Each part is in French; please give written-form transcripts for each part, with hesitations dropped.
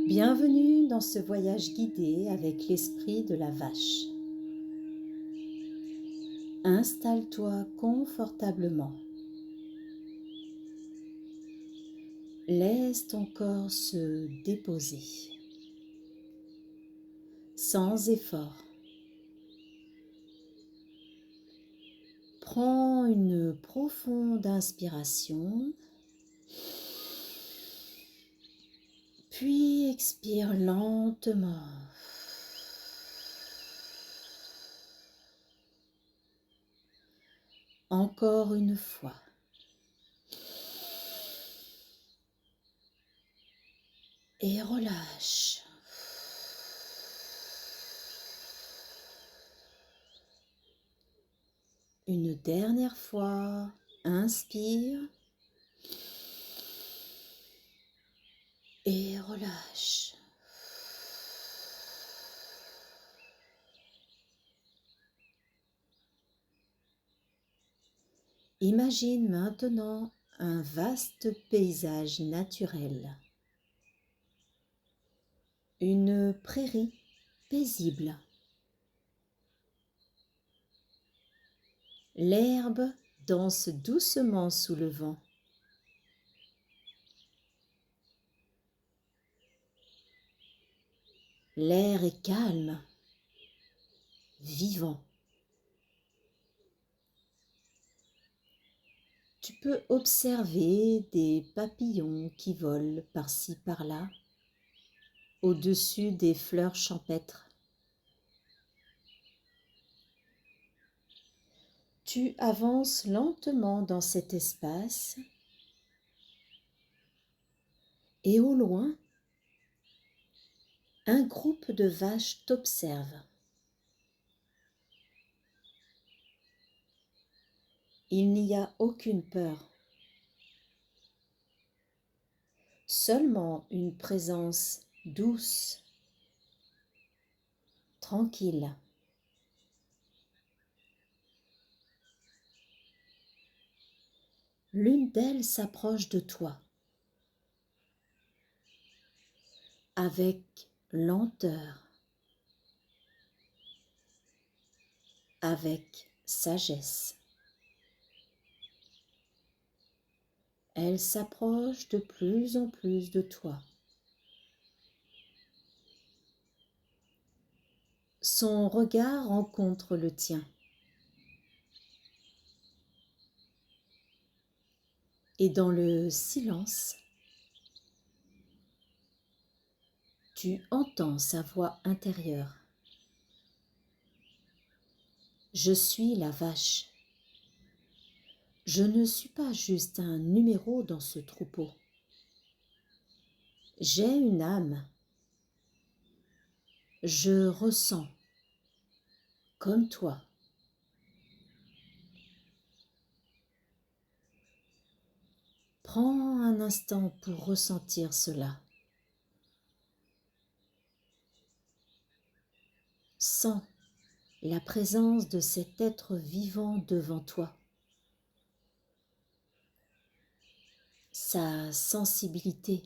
Bienvenue dans ce voyage guidé avec l'esprit de la vache. Installe-toi confortablement. Laisse ton corps se déposer, sans effort. Prends une profonde inspiration, puis expire lentement. Encore une fois. Et relâche. Une dernière fois, inspire et relâche. Imagine maintenant un vaste paysage naturel. Une prairie paisible. L'herbe danse doucement sous le vent. L'air est calme, vivant. Tu peux observer des papillons qui volent par-ci par-là, au-dessus des fleurs champêtres. Tu avances lentement dans cet espace et au loin, un groupe de vaches t'observe. Il n'y a aucune peur, seulement une présence douce, tranquille. L'une d'elles s'approche de toi avec lenteur, avec sagesse. Elle s'approche de plus en plus de toi. Son regard rencontre le tien. Et dans le silence, tu entends sa voix intérieure. Je suis la vache. Je ne suis pas juste un numéro dans ce troupeau. J'ai une âme. Je ressens, comme toi. Prends un instant pour ressentir cela. Sens la présence de cet être vivant devant toi. Sa sensibilité,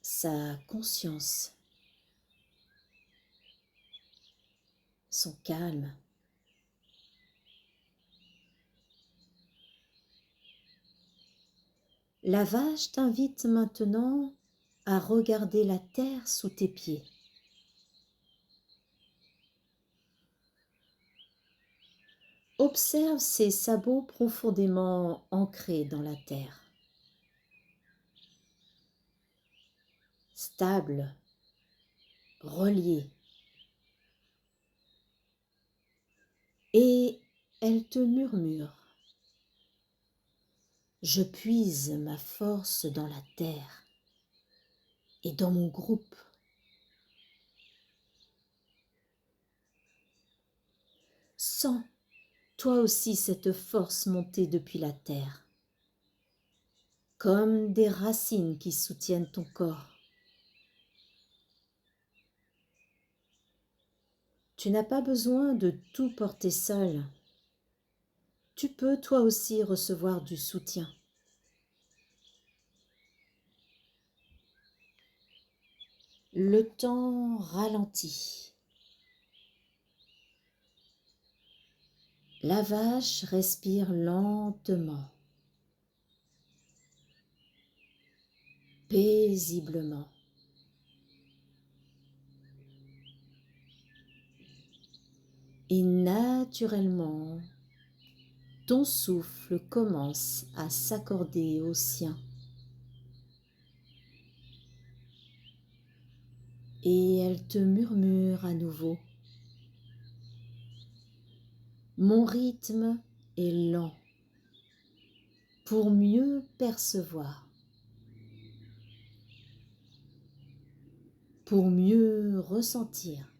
sa conscience, son calme. La vache t'invite maintenant à regarder la terre sous tes pieds. Observe ses sabots profondément ancrés dans la terre. Stable, relié. Et elle te murmure. Je puise ma force dans la terre et dans mon groupe. Sens toi aussi cette force monter depuis la terre, comme des racines qui soutiennent ton corps. Tu n'as pas besoin de tout porter seul. Tu peux toi aussi recevoir du soutien. Le temps ralentit. La vache respire lentement, paisiblement. Et naturellement, ton souffle commence à s'accorder au sien. Et elle te murmure à nouveau. Mon rythme est lent pour mieux percevoir, pour mieux ressentir.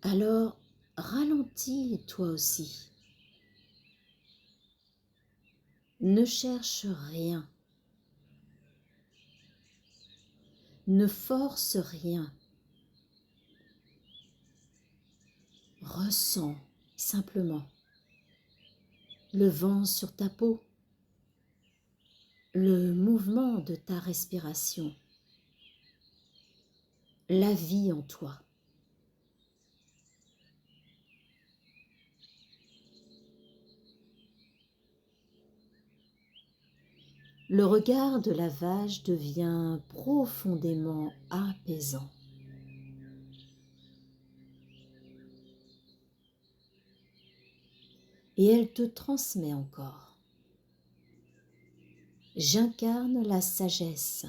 Alors, ralentis toi aussi. Ne cherche rien. Ne force rien. Ressens simplement le vent sur ta peau, le mouvement de ta respiration, la vie en toi. Le regard de la vache devient profondément apaisant. Et elle te transmet encore. J'incarne la sagesse,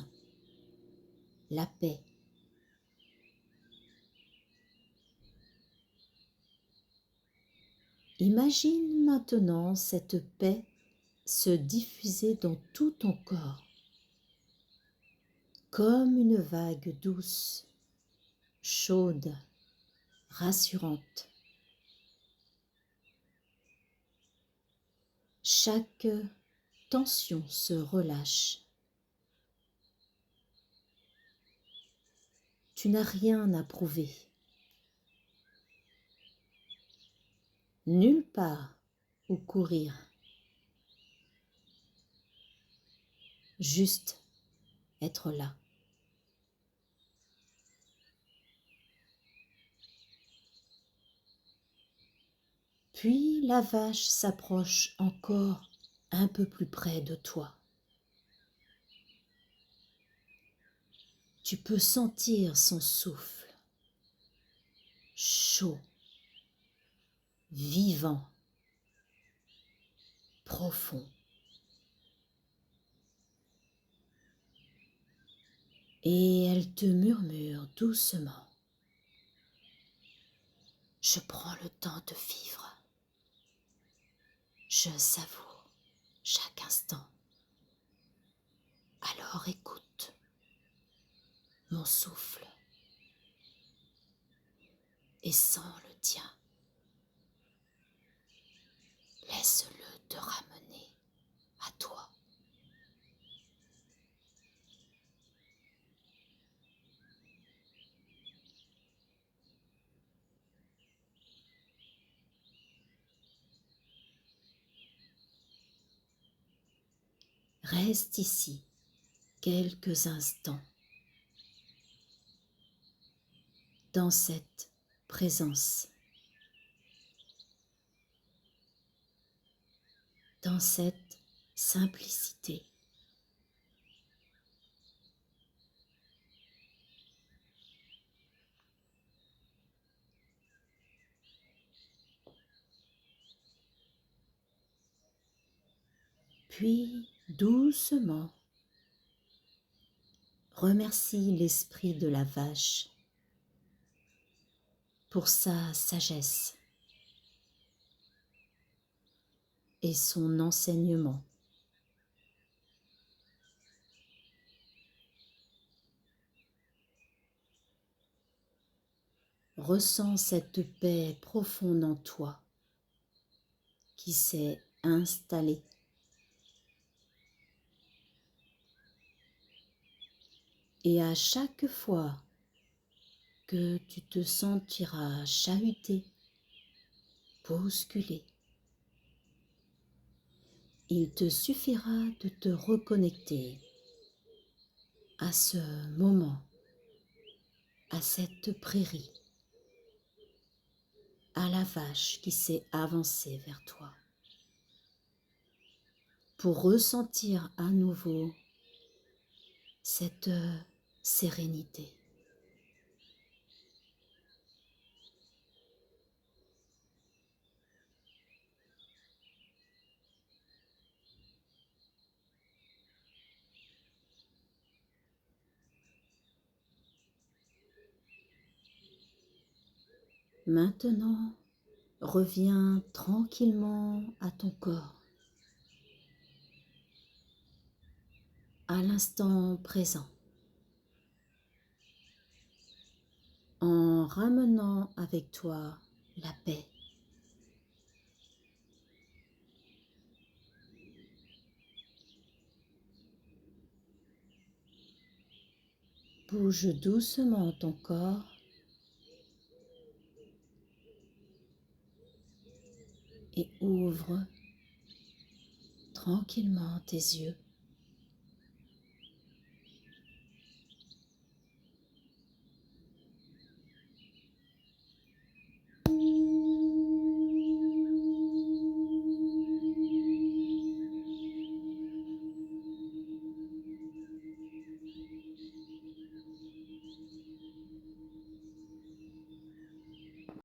la paix. Imagine maintenant cette paix se diffuser dans tout ton corps, comme une vague douce, chaude, rassurante. Chaque tension se relâche. Tu n'as rien à prouver. Nulle part où courir. Juste être là. Puis la vache s'approche encore un peu plus près de toi. Tu peux sentir son souffle, chaud, vivant, profond. Et elle te murmure doucement. Je prends le temps de vivre. Je savoure chaque instant. Alors écoute mon souffle et sens le tien. Laisse-le te ramener à toi. Reste ici quelques instants dans cette présence, dans cette simplicité. Puis, doucement, remercie l'esprit de la vache pour sa sagesse et son enseignement. Ressens cette paix profonde en toi qui s'est installée. Et à chaque fois que tu te sentiras chahuté, bousculé, Il te suffira de te reconnecter à ce moment, à cette prairie, à la vache qui s'est avancée vers toi, pour ressentir à nouveau cette sérénité. Maintenant, reviens tranquillement à ton corps, à l'instant présent, en ramenant avec toi la paix. Bouge doucement ton corps et ouvre tranquillement tes yeux.